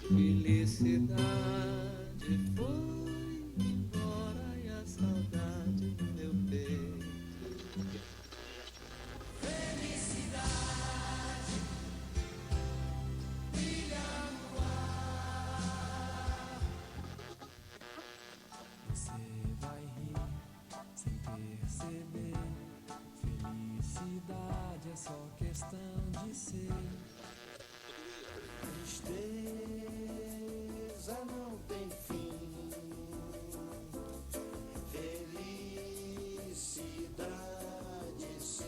Felicidade foi embora e a saudade do meu peito. Você vai rir sem perceber. Felicidade é só questão de ser. Tristeza não tem fim. Felicidade sim.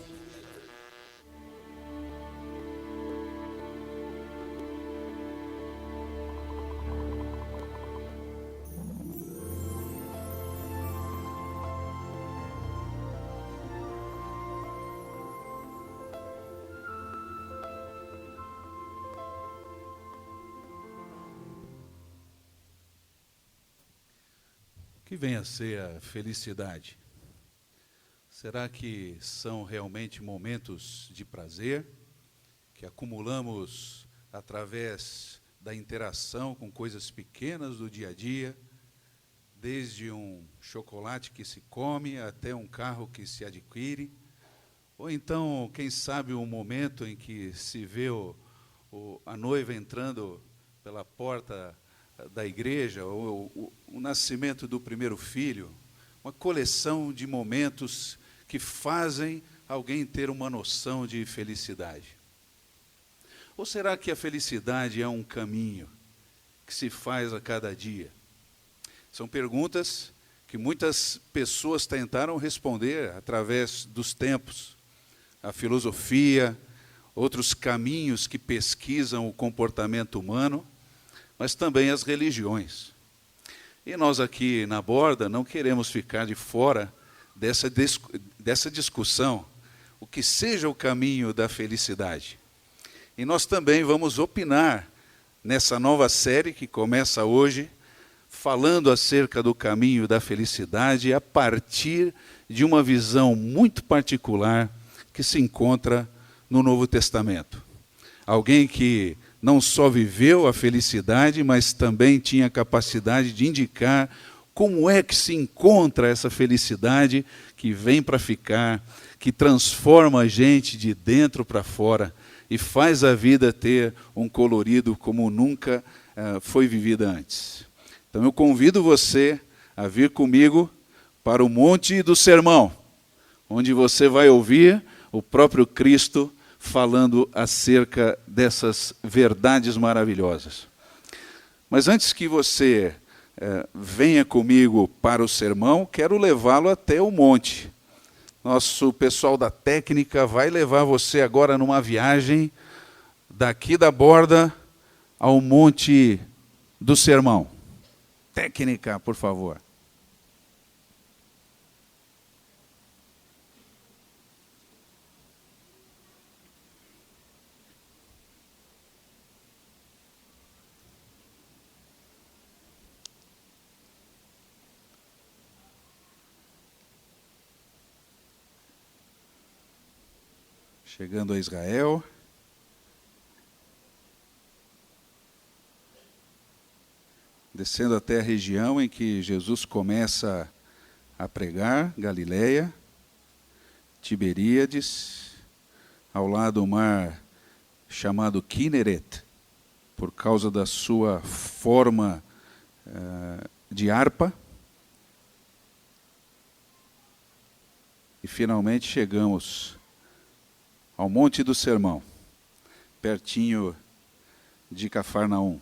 O que vem a ser a felicidade? Será que são realmente momentos de prazer que acumulamos através da interação com coisas pequenas do dia a dia, desde um chocolate que se come até um carro que se adquire, ou então, quem sabe, um momento em que se vê a noiva entrando pela porta da igreja, ou o nascimento do primeiro filho, uma coleção de momentos que fazem alguém ter uma noção de felicidade. Ou será que a felicidade é um caminho que se faz a cada dia? São perguntas que muitas pessoas tentaram responder através dos tempos. A filosofia, outros caminhos que pesquisam o comportamento humano, mas também as religiões. E nós aqui na Borda não queremos ficar de fora dessa discussão, o que seja o caminho da felicidade. E nós também vamos opinar nessa nova série que começa hoje, falando acerca do caminho da felicidade a partir de uma visão muito particular que se encontra no Novo Testamento. Alguém que não só viveu a felicidade, mas também tinha a capacidade de indicar como é que se encontra essa felicidade que vem para ficar, que transforma a gente de dentro para fora e faz a vida ter um colorido como nunca foi vivida antes. Então eu convido você a vir comigo para o Monte do Sermão, onde você vai ouvir o próprio Cristo falando acerca dessas verdades maravilhosas. Mas antes que você venha comigo para o sermão, quero levá-lo até o monte. Nosso pessoal da técnica vai levar você agora numa viagem daqui da Borda ao Monte do Sermão. Técnica, por favor. Chegando a Israel. Descendo até a região em que Jesus começa a pregar, Galileia, Tiberíades, ao lado o mar chamado Kineret, por causa da sua forma de harpa. E finalmente chegamos ao Monte do Sermão, pertinho de Cafarnaum.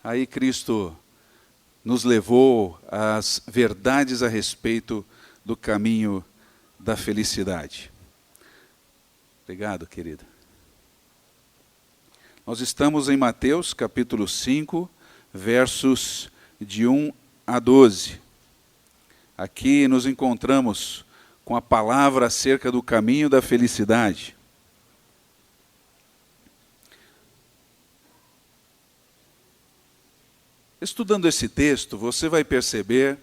Aí Cristo nos levou às verdades a respeito do caminho da felicidade. Obrigado, querida. Nós estamos em Mateus, capítulo 5, versos de 1 a 12. Aqui nos encontramos com a palavra acerca do caminho da felicidade. Estudando esse texto, você vai perceber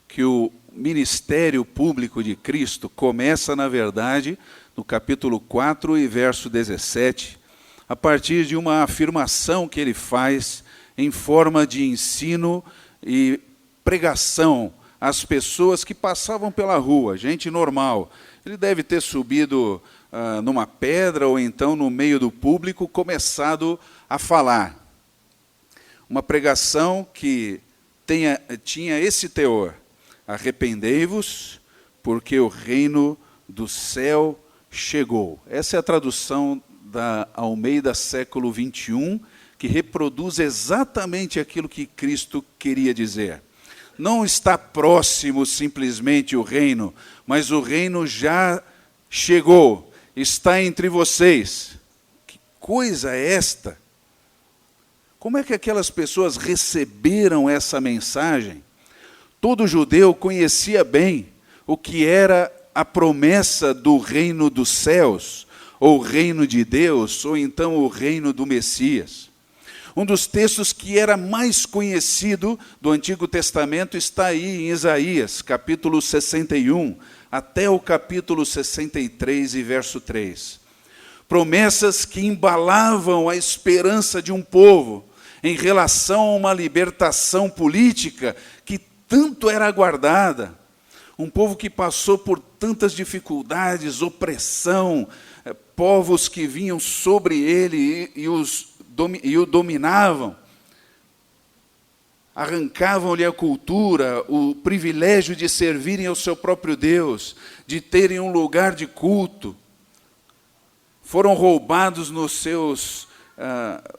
que o ministério público de Cristo começa, na verdade, no capítulo 4 e verso 17, a partir de uma afirmação que ele faz em forma de ensino e pregação às pessoas que passavam pela rua, gente normal. Ele deve ter subido numa pedra ou então no meio do público, começado a falar. Uma pregação que tinha esse teor: arrependei-vos, porque o reino do céu chegou. Essa é a tradução da Almeida século 21, que reproduz exatamente aquilo que Cristo queria dizer. Não está próximo simplesmente o reino, mas o reino já chegou, está entre vocês. Que coisa é esta? Como é que aquelas pessoas receberam essa mensagem? Todo judeu conhecia bem o que era a promessa do reino dos céus, ou o reino de Deus, ou então o reino do Messias. Um dos textos que era mais conhecido do Antigo Testamento está aí em Isaías, capítulo 61, até o capítulo 63 e verso 3. Promessas que embalavam a esperança de um povo em relação a uma libertação política que tanto era aguardada. Um povo que passou por tantas dificuldades, opressão, povos que vinham sobre ele e o dominavam, arrancavam-lhe a cultura, o privilégio de servirem ao seu próprio Deus, de terem um lugar de culto. Foram roubados nos seus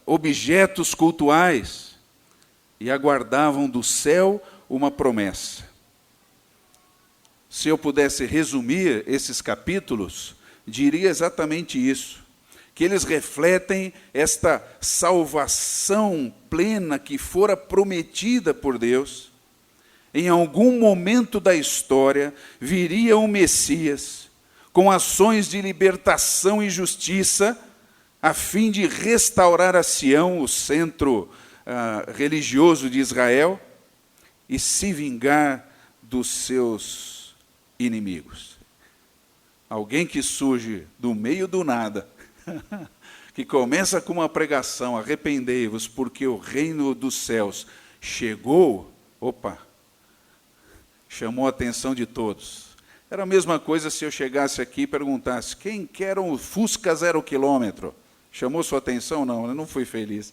objetos cultuais e aguardavam do céu uma promessa. Se eu pudesse resumir esses capítulos, diria exatamente isso, que eles refletem esta salvação plena que fora prometida por Deus. Em algum momento da história, viria um Messias, com ações de libertação e justiça, a fim de restaurar a Sião, o centro religioso de Israel, e se vingar dos seus inimigos. Alguém que surge do meio do nada, que começa com uma pregação: arrependei-vos, porque o reino dos céus chegou. Opa! Chamou a atenção de todos. Era a mesma coisa se eu chegasse aqui e perguntasse: quem quer um Fusca 0 km? Chamou sua atenção? Não, eu não fui feliz.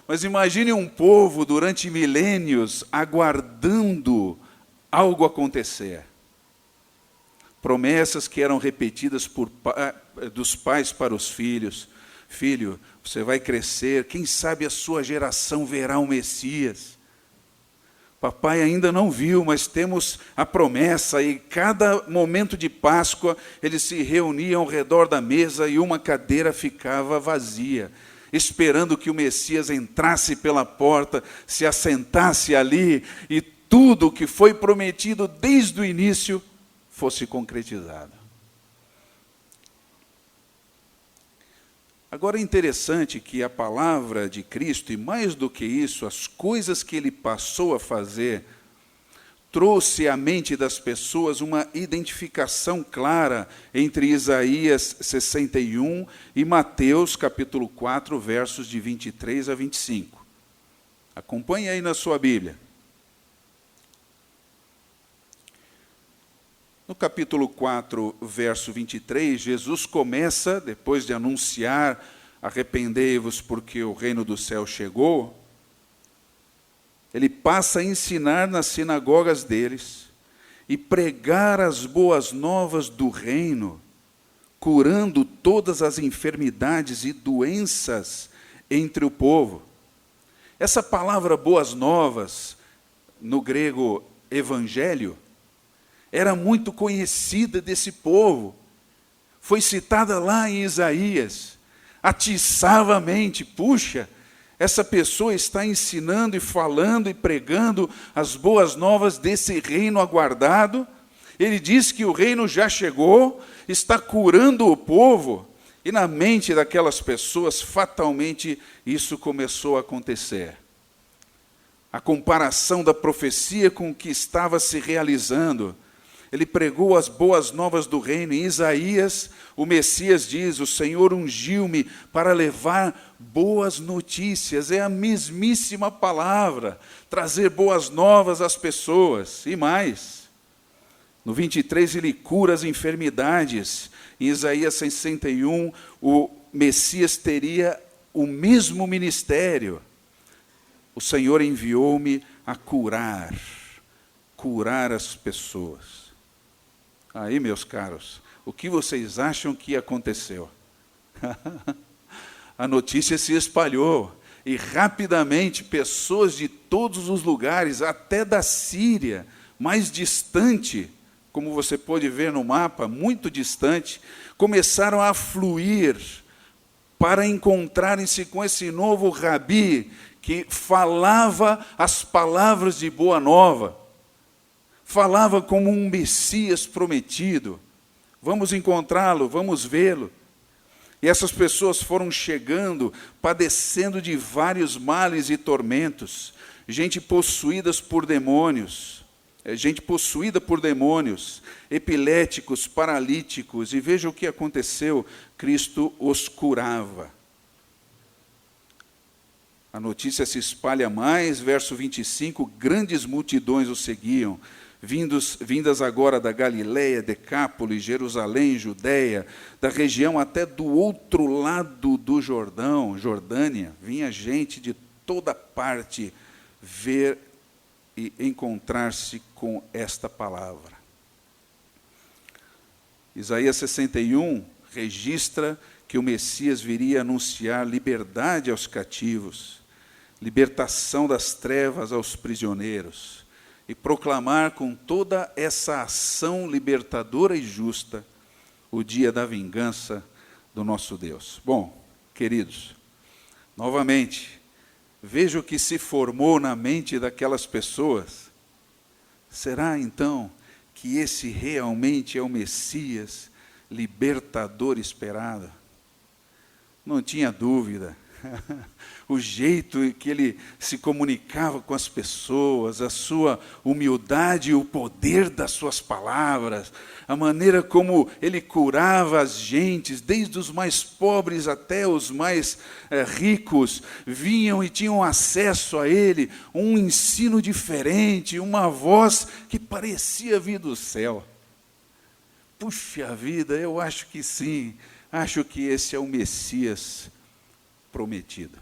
Mas imagine um povo durante milênios aguardando algo acontecer. Promessas que eram repetidas dos pais para os filhos. Filho, você vai crescer, quem sabe a sua geração verá o Messias. Papai ainda não viu, mas temos a promessa. E cada momento de Páscoa, eles se reuniam ao redor da mesa e uma cadeira ficava vazia, esperando que o Messias entrasse pela porta, se assentasse ali e tudo o que foi prometido desde o início fosse concretizado. Agora é interessante que a palavra de Cristo, e mais do que isso, as coisas que ele passou a fazer, trouxe à mente das pessoas uma identificação clara entre Isaías 61 e Mateus capítulo 4, versos de 23 a 25. Acompanhe aí na sua Bíblia. No capítulo 4, verso 23, Jesus começa, depois de anunciar: arrependei-vos porque o reino do céu chegou, ele passa a ensinar nas sinagogas deles e pregar as boas novas do reino, curando todas as enfermidades e doenças entre o povo. Essa palavra boas novas, no grego evangelho, era muito conhecida desse povo. Foi citada lá em Isaías. Atiçava a mente. Puxa, essa pessoa está ensinando e falando e pregando as boas novas desse reino aguardado. Ele diz que o reino já chegou, está curando o povo. E na mente daquelas pessoas, fatalmente, isso começou a acontecer. a comparação da profecia com o que estava se realizando. Ele pregou as boas novas do reino. Em Isaías, o Messias diz: o Senhor ungiu-me para levar boas notícias. É a mesmíssima palavra, trazer boas novas às pessoas. E mais, no 23 ele cura as enfermidades. Em Isaías 61, o Messias teria o mesmo ministério. O Senhor enviou-me a curar as pessoas. Aí, meus caros, o que vocês acham que aconteceu? A notícia se espalhou e rapidamente pessoas de todos os lugares, até da Síria, mais distante, como você pode ver no mapa, muito distante, começaram a fluir para encontrarem-se com esse novo rabi que falava as palavras de boa nova. Falava como um Messias prometido. Vamos encontrá-lo, vamos vê-lo. E essas pessoas foram chegando, padecendo de vários males e tormentos. Gente possuída por demônios, epiléticos, paralíticos. E veja o que aconteceu, Cristo os curava. A notícia se espalha mais, verso 25, grandes multidões o seguiam, vindas agora da Galileia, Decápolis, Jerusalém, Judeia, da região até do outro lado do Jordão, Jordânia, vinha gente de toda parte ver e encontrar-se com esta palavra. Isaías 61 registra que o Messias viria anunciar liberdade aos cativos, libertação das trevas aos prisioneiros, e proclamar com toda essa ação libertadora e justa o dia da vingança do nosso Deus. Bom, queridos, novamente, veja o que se formou na mente daquelas pessoas. Será então que esse realmente é o Messias libertador esperado? Não tinha dúvida. O jeito que ele se comunicava com as pessoas, a sua humildade e o poder das suas palavras, a maneira como ele curava as gentes, desde os mais pobres até os mais ricos, vinham e tinham acesso a ele, um ensino diferente, uma voz que parecia vir do céu. Puxa vida, eu acho que sim, acho que esse é o Messias prometido.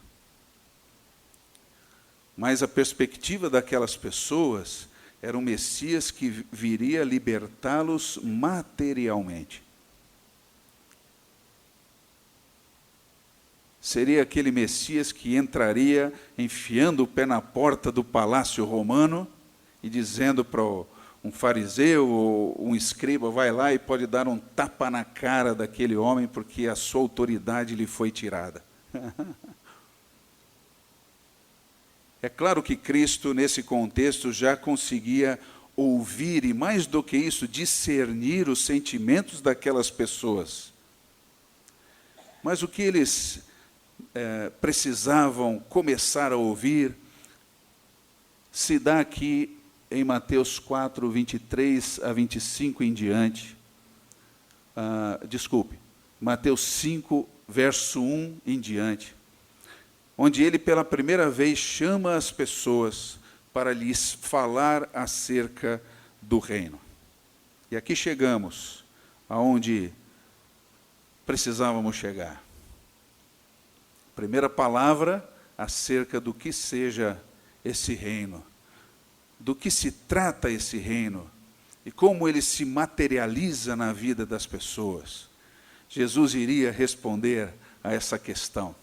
Mas a perspectiva daquelas pessoas era um Messias que viria libertá-los materialmente. Seria aquele Messias que entraria enfiando o pé na porta do palácio romano e dizendo para um fariseu ou um escriba: vai lá e pode dar um tapa na cara daquele homem porque a sua autoridade lhe foi tirada. É claro que Cristo, nesse contexto, já conseguia ouvir e, mais do que isso, discernir os sentimentos daquelas pessoas. Mas o que eles precisavam começar a ouvir se dá aqui em Mateus 4, 23 a 25 em diante. Mateus 5, verso 1 em diante, onde ele pela primeira vez chama as pessoas para lhes falar acerca do reino. E aqui chegamos aonde precisávamos chegar. Primeira palavra acerca do que seja esse reino, do que se trata esse reino e como ele se materializa na vida das pessoas. Jesus iria responder a essa questão.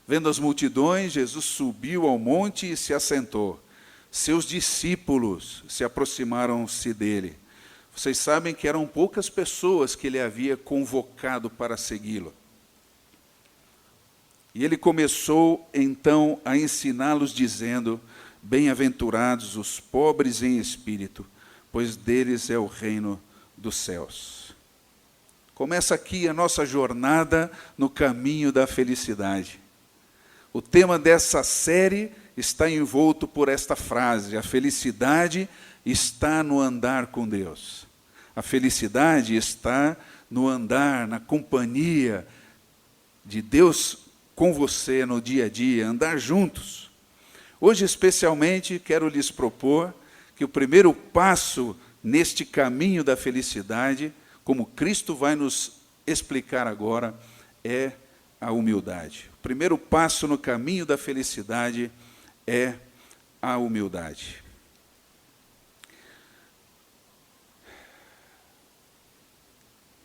Vendo as multidões, Jesus subiu ao monte e se assentou. Seus discípulos se aproximaram-se dele. Vocês sabem que eram poucas pessoas que ele havia convocado para segui-lo. E ele começou então a ensiná-los dizendo: bem-aventurados os pobres em espírito, pois deles é o reino dos céus. Começa aqui a nossa jornada no caminho da felicidade. O tema dessa série está envolto por esta frase: a felicidade está no andar com Deus. A felicidade está no andar, na companhia de Deus com você no dia a dia, andar juntos. Hoje, especialmente, quero lhes propor que o primeiro passo neste caminho da felicidade, como Cristo vai nos explicar agora, é a humildade. O primeiro passo no caminho da felicidade é a humildade.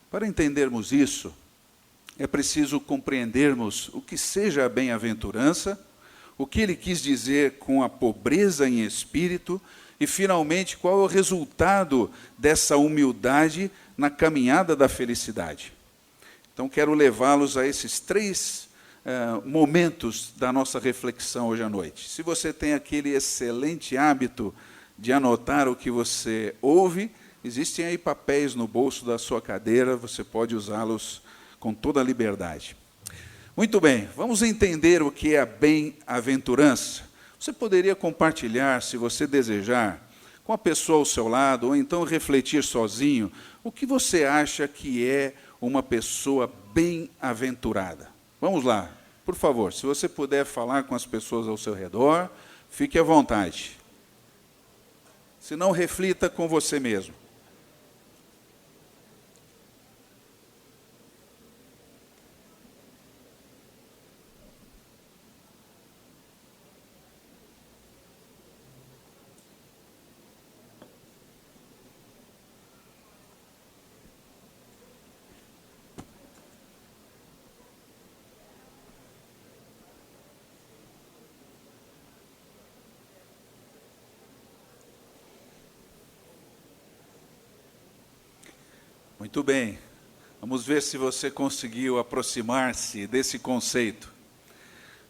Para entendermos isso, é preciso compreendermos o que seja a bem-aventurança, o que ele quis dizer com a pobreza em espírito e, finalmente, qual é o resultado dessa humildade na caminhada da felicidade. Então, quero levá-los a esses três momentos da nossa reflexão hoje à noite. Se você tem aquele excelente hábito de anotar o que você ouve, existem aí papéis no bolso da sua cadeira, você pode usá-los com toda a liberdade. Muito bem, vamos entender o que é a bem-aventurança. Você poderia compartilhar, se você desejar, com a pessoa ao seu lado, ou então refletir sozinho, o que você acha que é uma pessoa bem-aventurada. Vamos lá, por favor, se você puder falar com as pessoas ao seu redor, fique à vontade. Se não, reflita com você mesmo. Muito bem, vamos ver se você conseguiu aproximar-se desse conceito.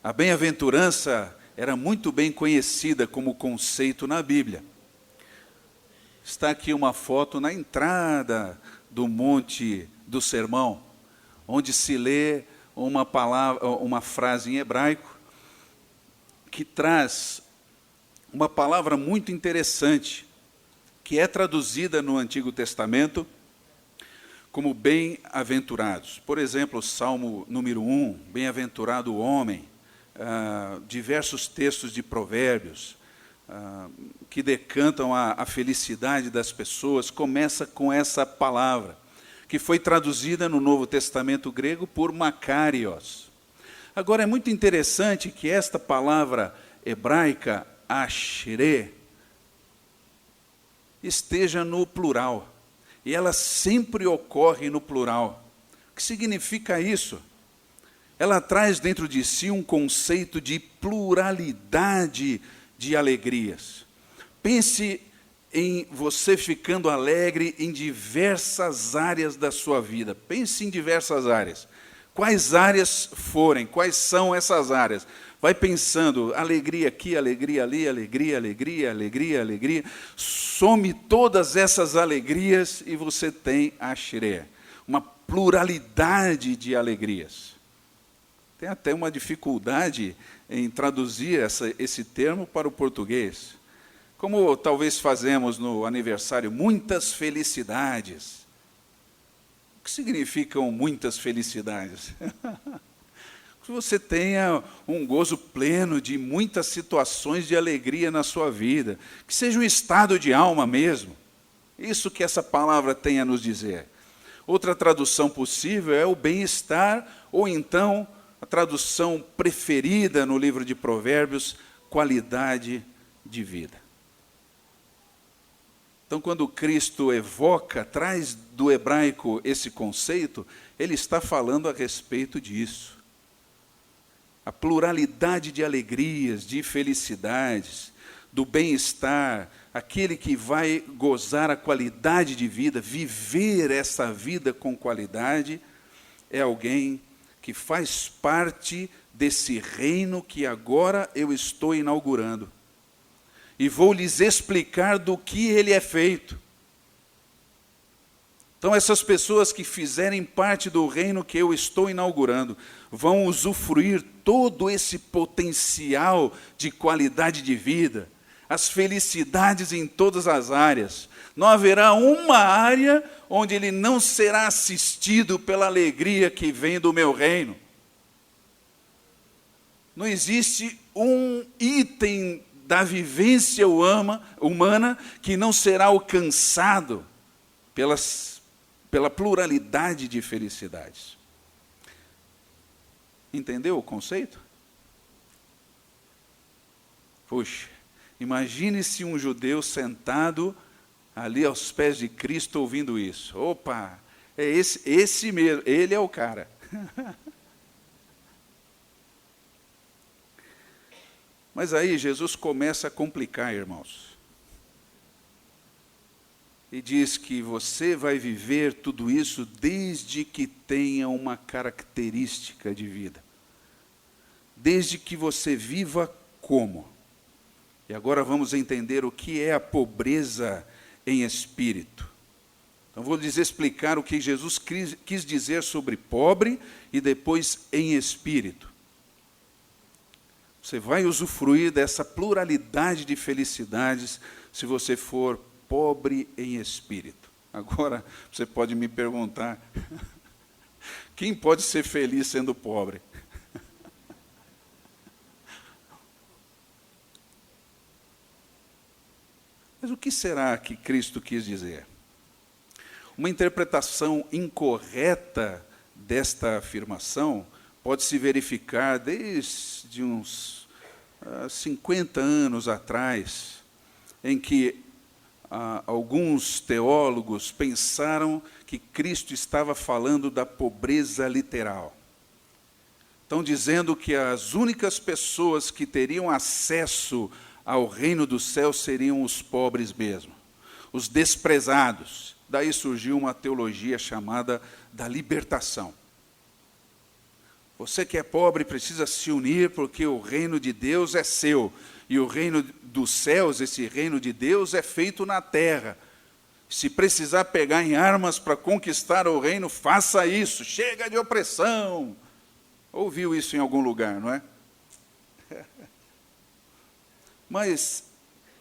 A bem-aventurança era muito bem conhecida como conceito na Bíblia. Está aqui uma foto na entrada do Monte do Sermão, onde se lê uma frase em hebraico que traz uma palavra muito interessante, que é traduzida no Antigo Testamento como bem-aventurados. Por exemplo, o Salmo número 1, bem-aventurado o homem, diversos textos de provérbios que decantam a felicidade das pessoas, começa com essa palavra, que foi traduzida no Novo Testamento grego por Macarios. Agora, é muito interessante que esta palavra hebraica, ashrei, esteja no plural. E ela sempre ocorre no plural. O que significa isso? Ela traz dentro de si um conceito de pluralidade de alegrias. Pense em você ficando alegre em diversas áreas da sua vida. Pense em diversas áreas. Quais áreas forem, quais são essas áreas? Vai pensando, alegria aqui, alegria ali, alegria, alegria, alegria, alegria. Some todas essas alegrias e você tem a ashrei, uma pluralidade de alegrias. Tem até uma dificuldade em traduzir esse termo para o português. Como talvez fazemos no aniversário, muitas felicidades. O que significam muitas felicidades? Que você tenha um gozo pleno de muitas situações de alegria na sua vida, que seja um estado de alma mesmo. Isso que essa palavra tem a nos dizer. Outra tradução possível é o bem-estar, ou então a tradução preferida no livro de Provérbios, qualidade de vida. Então, quando Cristo evoca, traz do hebraico esse conceito, ele está falando a respeito disso. A pluralidade de alegrias, de felicidades, do bem-estar, aquele que vai gozar a qualidade de vida, viver essa vida com qualidade, é alguém que faz parte desse reino que agora eu estou inaugurando. E vou lhes explicar do que ele é feito. Então, essas pessoas que fizerem parte do reino que eu estou inaugurando, vão usufruir todo esse potencial de qualidade de vida, as felicidades em todas as áreas. Não haverá uma área onde ele não será assistido pela alegria que vem do meu reino. Não existe um item da vivência humana que não será alcançado pela pluralidade de felicidades. Entendeu o conceito? Puxa, imagine se um judeu sentado ali aos pés de Cristo ouvindo isso. Opa, é esse mesmo, ele é o cara. Mas aí Jesus começa a complicar, irmãos. E diz que você vai viver tudo isso desde que tenha uma característica de vida. Desde que você viva como. E agora vamos entender o que é a pobreza em espírito. Então vou explicar o que Jesus quis dizer sobre pobre e depois em espírito. Você vai usufruir dessa pluralidade de felicidades se você for pobre em espírito. Agora, você pode me perguntar, quem pode ser feliz sendo pobre? Mas o que será que Cristo quis dizer? Uma interpretação incorreta desta afirmação pode se verificar desde uns 50 anos atrás, em que alguns teólogos pensaram que Cristo estava falando da pobreza literal. Estão dizendo que as únicas pessoas que teriam acesso ao reino dos céus seriam os pobres mesmo, os desprezados. Daí surgiu uma teologia chamada da libertação. Você que é pobre precisa se unir porque o reino de Deus é seu. E o reino dos céus, esse reino de Deus, é feito na terra. Se precisar pegar em armas para conquistar o reino, faça isso. Chega de opressão. Ouviu isso em algum lugar, não é? Mas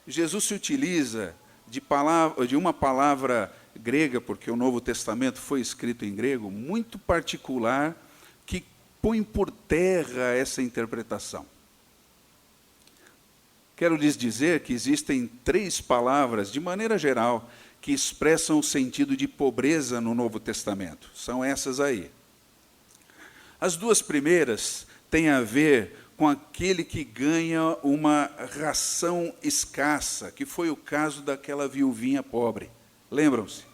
Jesus se utiliza de uma palavra grega, porque o Novo Testamento foi escrito em grego, muito particular, que põe por terra essa interpretação. Quero lhes dizer que existem 3 palavras, de maneira geral, que expressam o sentido de pobreza no Novo Testamento. São essas aí. As 2 primeiras têm a ver com aquele que ganha uma ração escassa, que foi o caso daquela viuvinha pobre. Lembram-se?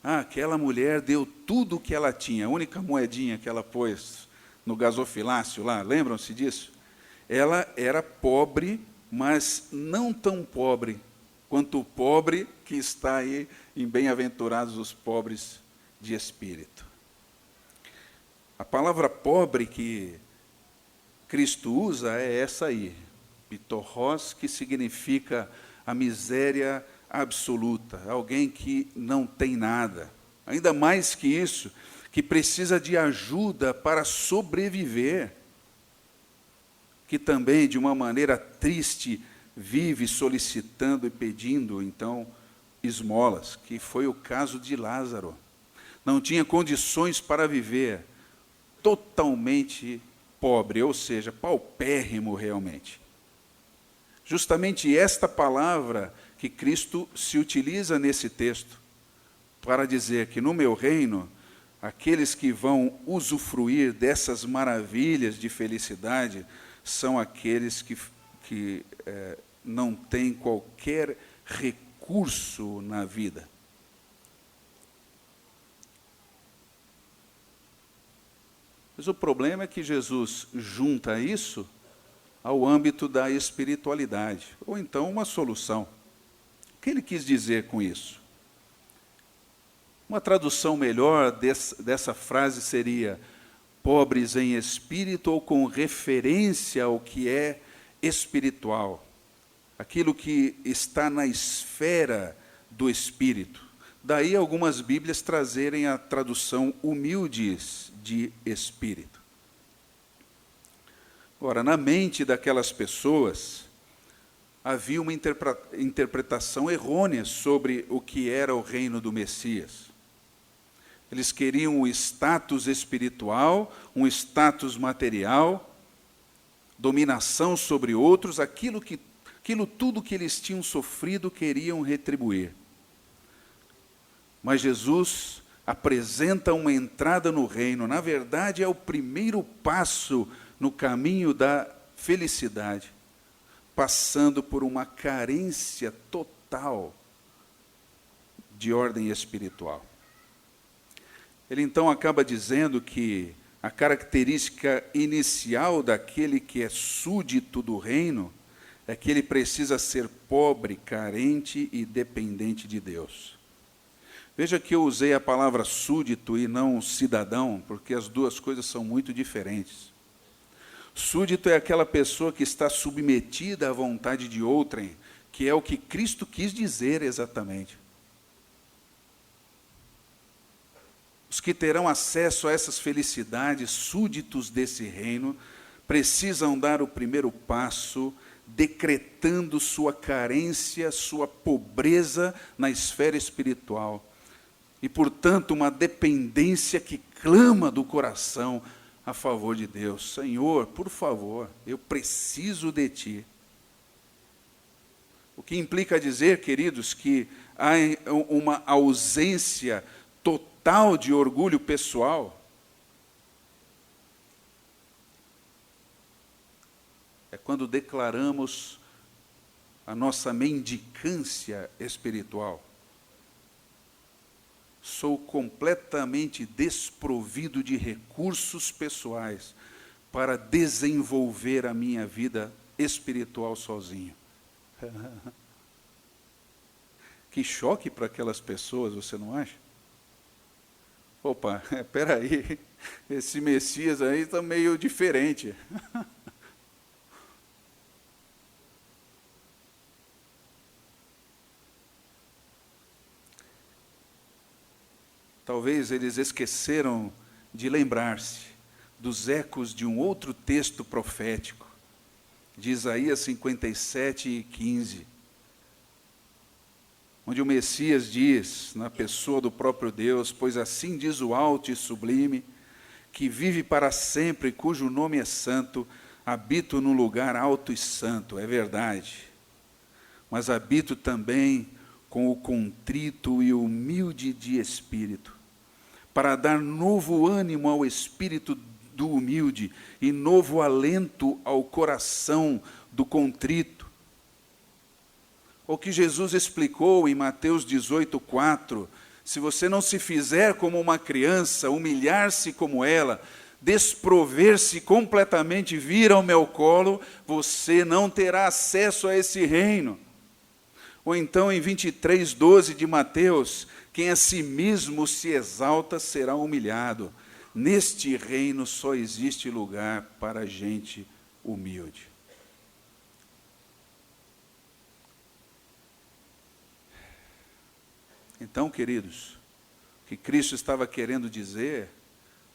Aquela mulher deu tudo o que ela tinha, a única moedinha que ela pôs no gasofilácio lá, lembram-se disso? Ela era pobre, mas não tão pobre quanto o pobre que está aí em Bem-aventurados os pobres de espírito. A palavra pobre que Cristo usa é essa aí, pitorros, que significa a miséria absoluta, alguém que não tem nada. Ainda mais que isso, que precisa de ajuda para sobreviver, que também, de uma maneira triste, vive solicitando e pedindo, então, esmolas, que foi o caso de Lázaro. Não tinha condições para viver, totalmente pobre, ou seja, paupérrimo realmente. Justamente esta palavra que Cristo se utiliza nesse texto para dizer que no meu reino, aqueles que vão usufruir dessas maravilhas de felicidade são aqueles que não têm qualquer recurso na vida. Mas o problema é que Jesus junta isso ao âmbito da espiritualidade, ou então uma solução. O que ele quis dizer com isso? Uma tradução melhor dessa frase seria pobres em espírito ou com referência ao que é espiritual, aquilo que está na esfera do espírito, Daí algumas Bíblias trazerem a tradução humildes de espírito. Ora, na mente daquelas pessoas, havia uma interpretação errônea sobre o que era o reino do Messias. Eles queriam um status espiritual, um status material, dominação sobre outros, aquilo tudo que eles tinham sofrido queriam retribuir. Mas Jesus apresenta uma entrada no reino. Na verdade, é o primeiro passo no caminho da felicidade, passando por uma carência total de ordem espiritual. Ele então acaba dizendo que a característica inicial daquele que é súdito do reino é que ele precisa ser pobre, carente e dependente de Deus. Veja que eu usei a palavra súdito e não cidadão, porque as duas coisas são muito diferentes. Súdito é aquela pessoa que está submetida à vontade de outrem, que é o que Cristo quis dizer exatamente. Os que terão acesso a essas felicidades, súditos desse reino, precisam dar o primeiro passo, decretando sua carência, sua pobreza na esfera espiritual. E, portanto, uma dependência que clama do coração a favor de Deus. Senhor, por favor, eu preciso de Ti. O que implica dizer, queridos, que há uma ausência total de orgulho pessoal. É quando declaramos a nossa mendicância espiritual. Sou completamente desprovido de recursos pessoais para desenvolver a minha vida espiritual sozinho. Que choque para aquelas pessoas, você não acha? Opa, espera aí, esse Messias aí está meio diferente. Talvez eles esqueceram de lembrar-se dos ecos de um outro texto profético, de Isaías 57:15, onde o Messias diz, na pessoa do próprio Deus: pois assim diz o alto e sublime, que vive para sempre, cujo nome é santo, habito no lugar alto e santo. É verdade, mas habito também com o contrito e humilde de espírito, para dar novo ânimo ao espírito do humilde e novo alento ao coração do contrito. O que Jesus explicou em Mateus 18:4, se você não se fizer como uma criança, humilhar-se como ela, desprover-se completamente, vir ao meu colo, você não terá acesso a esse reino. Ou então em 23:12 de Mateus, quem a si mesmo se exalta será humilhado. Neste reino só existe lugar para gente humilde. Então, queridos, o que Cristo estava querendo dizer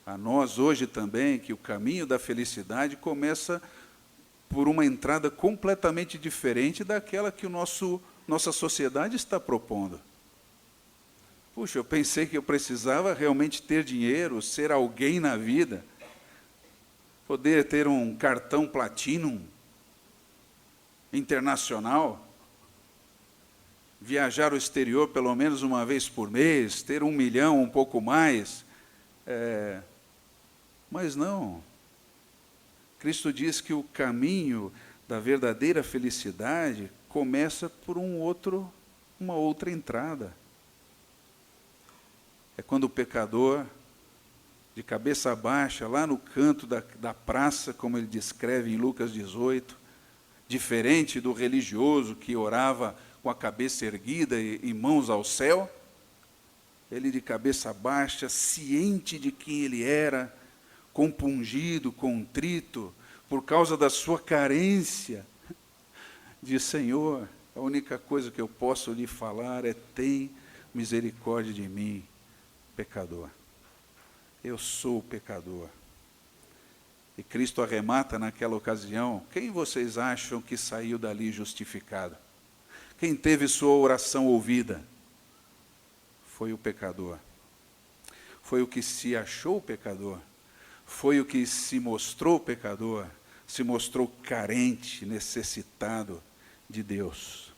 a nós hoje também, que o caminho da felicidade começa por uma entrada completamente diferente daquela que nossa sociedade está propondo. Puxa, eu pensei que eu precisava realmente ter dinheiro, ser alguém na vida, poder ter um cartão Platinum internacional, viajar ao exterior pelo menos uma vez por mês, ter 1 milhão, um pouco mais. Mas não. Cristo diz que o caminho da verdadeira felicidade começa por uma outra entrada. É quando o pecador, de cabeça baixa, lá no canto da praça, como ele descreve em Lucas 18, diferente do religioso que orava com a cabeça erguida e mãos ao céu, ele de cabeça baixa, ciente de quem ele era, compungido, contrito, por causa da sua carência, diz: Senhor, a única coisa que eu posso lhe falar é: tem misericórdia de mim, pecador. Eu sou pecador. E Cristo arremata naquela ocasião: quem vocês acham que saiu dali justificado? Quem teve sua oração ouvida? Foi o pecador. Foi o que se achou pecador. Foi o que se mostrou pecador. Se mostrou carente, necessitado de Deus.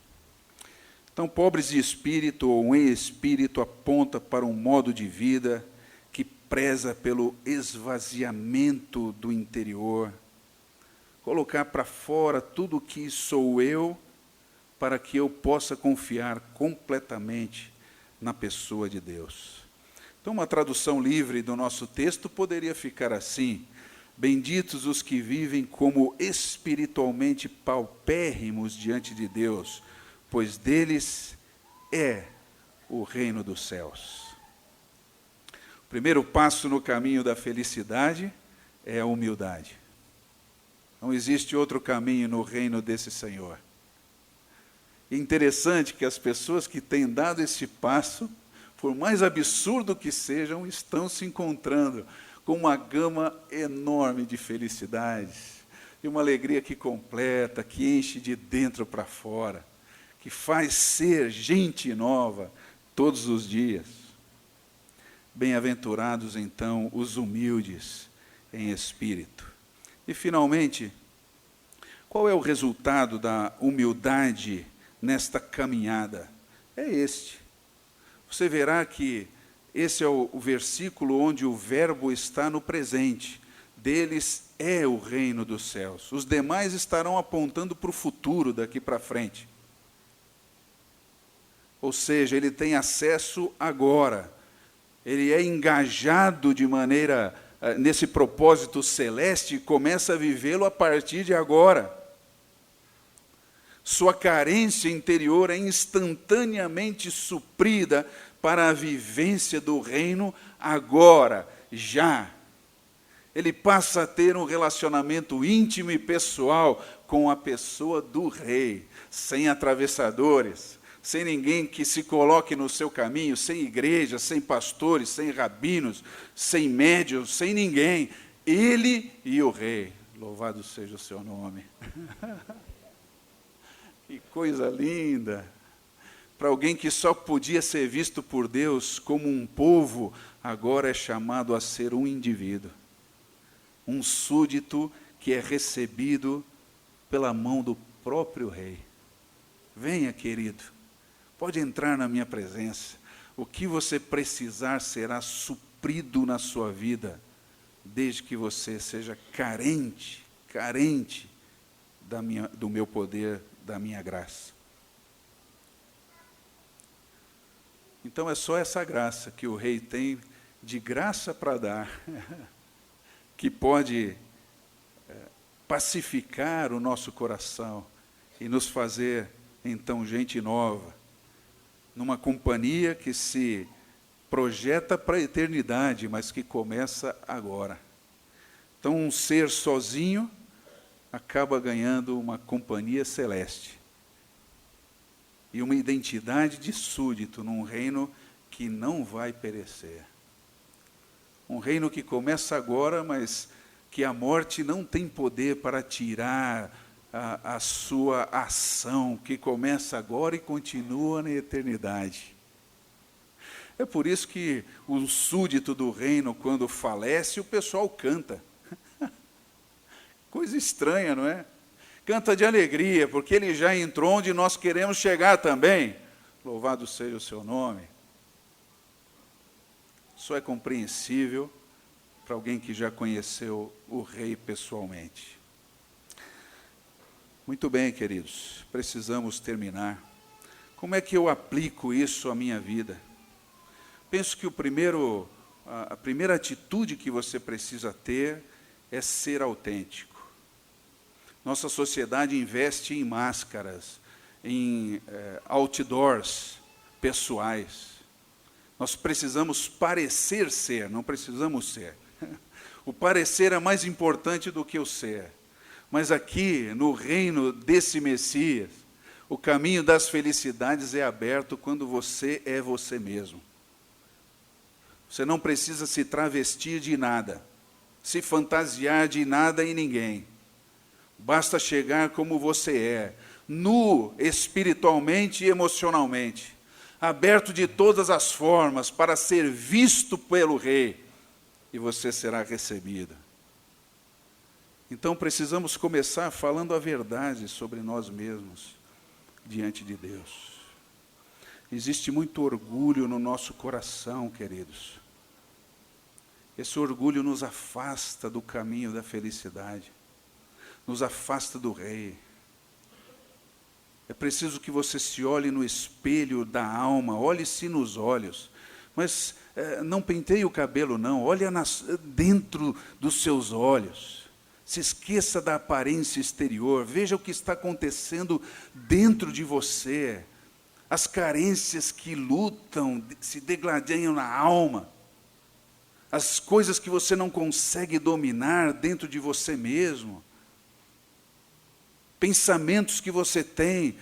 Então, pobres de espírito ou em espírito aponta para um modo de vida que preza pelo esvaziamento do interior, colocar para fora tudo o que sou eu, para que eu possa confiar completamente na pessoa de Deus. Então, uma tradução livre do nosso texto poderia ficar assim: benditos os que vivem como espiritualmente paupérrimos diante de Deus, pois deles é o reino dos céus. O primeiro passo no caminho da felicidade é a humildade. Não existe outro caminho no reino desse Senhor. É interessante que as pessoas que têm dado esse passo, por mais absurdo que sejam, estão se encontrando com uma gama enorme de felicidades, e uma alegria que completa, que enche de dentro para fora, que faz ser gente nova todos os dias. Bem-aventurados, então, os humildes em espírito. E, finalmente, qual é o resultado da humildade nesta caminhada? É este. Você verá que esse é o versículo onde o verbo está no presente. Deles é o reino dos céus. Os demais estarão apontando para o futuro daqui para frente. Ou seja, ele tem acesso agora. Ele é engajado de maneira, nesse propósito celeste, e começa a vivê-lo a partir de agora. Sua carência interior é instantaneamente suprida para a vivência do reino agora, já. Ele passa a ter um relacionamento íntimo e pessoal com a pessoa do rei, sem atravessadores, sem ninguém que se coloque no seu caminho, sem igreja, sem pastores, sem rabinos, sem médiuns, sem ninguém. Ele e o rei. Louvado seja o seu nome. Que coisa linda! Para alguém que só podia ser visto por Deus como um povo, agora é chamado a ser um indivíduo. Um súdito que é recebido pela mão do próprio rei. Venha, querido, pode entrar na minha presença. O que você precisar será suprido na sua vida, desde que você seja carente do meu poder, da minha graça. Então é só essa graça que o rei tem de graça para dar, que pode pacificar o nosso coração e nos fazer, então, gente nova, numa companhia que se projeta para a eternidade, mas que começa agora. Então, um ser sozinho acaba ganhando uma companhia celeste e uma identidade de súdito num reino que não vai perecer. Um reino que começa agora, mas que a morte não tem poder para tirar a sua ação, que começa agora e continua na eternidade. É por isso que o súdito do reino, quando falece, o pessoal canta. Coisa estranha, não é? Canta de alegria, porque ele já entrou onde nós queremos chegar também. Louvado seja o seu nome. Só é compreensível para alguém que já conheceu o rei pessoalmente. Muito bem, queridos, precisamos terminar. Como é que eu aplico isso à minha vida? Penso que a primeira atitude que você precisa ter é ser autêntico. Nossa sociedade investe em máscaras, em outdoors pessoais. Nós precisamos parecer ser, não precisamos ser. O parecer é mais importante do que o ser. Mas aqui, no reino desse Messias, O caminho das felicidades é aberto quando você é você mesmo. Você não precisa se travestir de nada, se fantasiar de nada e ninguém. Basta chegar como você é, nu espiritualmente e emocionalmente, aberto de todas as formas para ser visto pelo Rei, e você será recebido. Então precisamos começar falando a verdade sobre nós mesmos diante de Deus. Existe muito orgulho no nosso coração, queridos. Esse orgulho nos afasta do caminho da felicidade, nos afasta do Rei. É preciso que você se olhe no espelho da alma, olhe-se nos olhos, mas não penteie o cabelo não, olhe dentro dos seus olhos. Se esqueça da aparência exterior, veja o que está acontecendo dentro de você, as carências que lutam, se degladeiam na alma, as coisas que você não consegue dominar dentro de você mesmo, pensamentos que você tem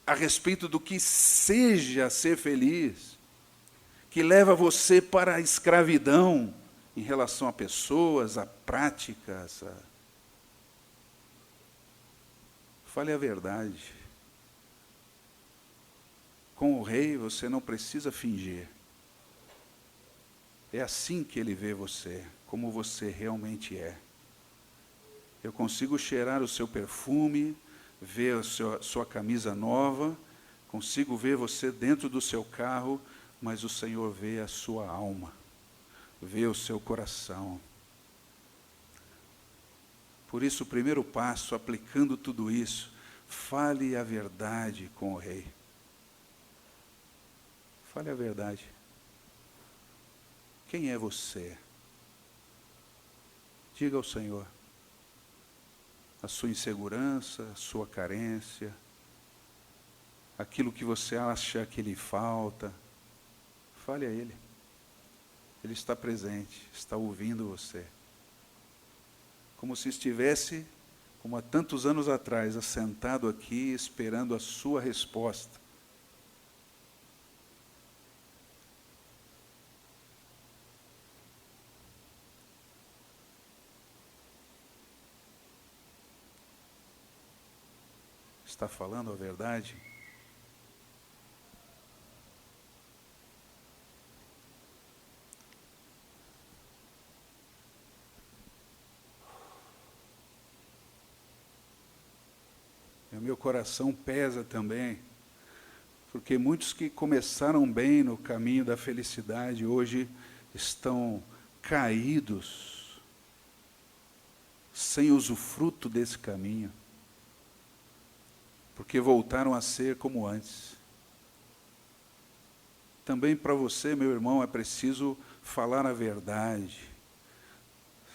a respeito do que seja ser feliz, que leva você para a escravidão em relação a pessoas, a práticas. Fale a verdade. Com o Rei você não precisa fingir. É assim que Ele vê você, como você realmente é. Eu consigo cheirar o seu perfume, ver a sua camisa nova, consigo ver você dentro do seu carro, mas o Senhor vê a sua alma, vê o seu coração. Por isso, o primeiro passo, aplicando tudo isso, fale a verdade com o Rei. Fale a verdade. Quem é você? Diga ao Senhor a sua insegurança, a sua carência, aquilo que você acha que lhe falta. Fale a Ele. Ele está presente, está ouvindo você. Como se estivesse, como há tantos anos atrás, assentado aqui, esperando a sua resposta. Está falando a verdade? E o meu coração pesa também, porque muitos que começaram bem no caminho da felicidade hoje estão caídos, sem usufruto desse caminho, porque voltaram a ser como antes. Também para você, meu irmão, é preciso falar a verdade,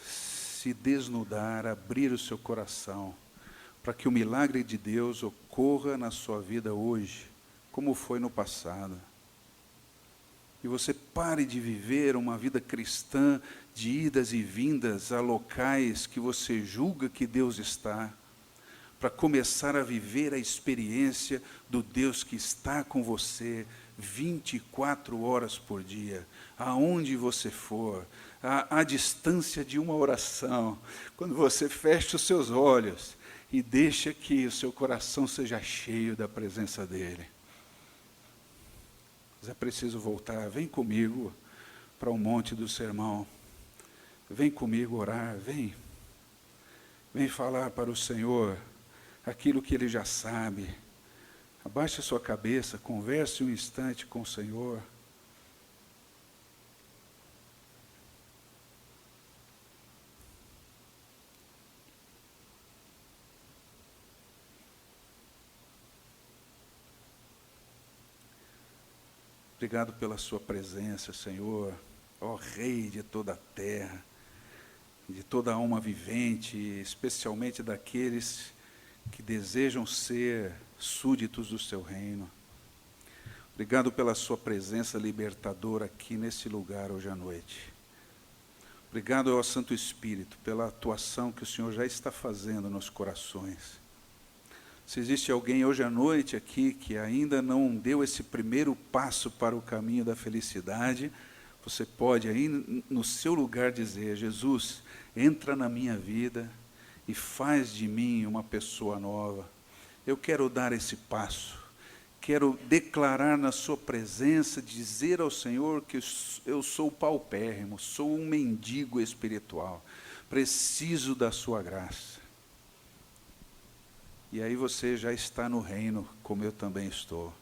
se desnudar, abrir o seu coração, para que o milagre de Deus ocorra na sua vida hoje, como foi no passado. E você pare de viver uma vida cristã de idas e vindas a locais que você julga que Deus está, para começar a viver a experiência do Deus que está com você 24 horas por dia, aonde você for, à distância de uma oração, quando você fecha os seus olhos e deixa que o seu coração seja cheio da presença dEle. Mas é preciso voltar, vem comigo para o monte do sermão, vem comigo orar, vem falar para o Senhor aquilo que Ele já sabe. Abaixe a sua cabeça, converse um instante com o Senhor. Obrigado pela sua presença, Senhor, ó Rei de toda a terra, de toda a alma vivente, especialmente daqueles que desejam ser súditos do seu reino. Obrigado pela sua presença libertadora aqui nesse lugar hoje à noite. Obrigado ao Santo Espírito pela atuação que o Senhor já está fazendo nos corações. Se existe alguém hoje à noite aqui que ainda não deu esse primeiro passo para o caminho da felicidade, você pode aí no seu lugar dizer: Jesus, entra na minha vida e faz de mim uma pessoa nova. Eu quero dar esse passo. Quero declarar na sua presença, dizer ao Senhor que eu sou paupérrimo, sou um mendigo espiritual, preciso da sua graça. E aí você já está no reino, como eu também estou.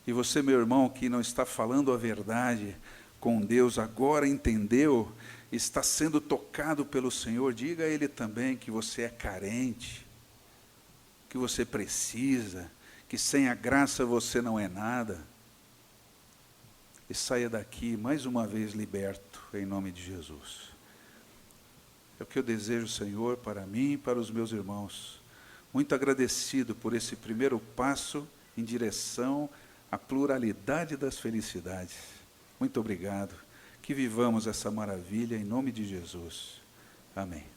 E você, meu irmão, que não está falando a verdade com Deus, agora entendeu, está sendo tocado pelo Senhor, diga a Ele também que você é carente, que você precisa, que sem a graça você não é nada. E saia daqui mais uma vez liberto, em nome de Jesus. É o que eu desejo, Senhor, para mim e para os meus irmãos. Muito agradecido por esse primeiro passo em direção à pluralidade das felicidades. Muito obrigado. Que vivamos essa maravilha em nome de Jesus. Amém.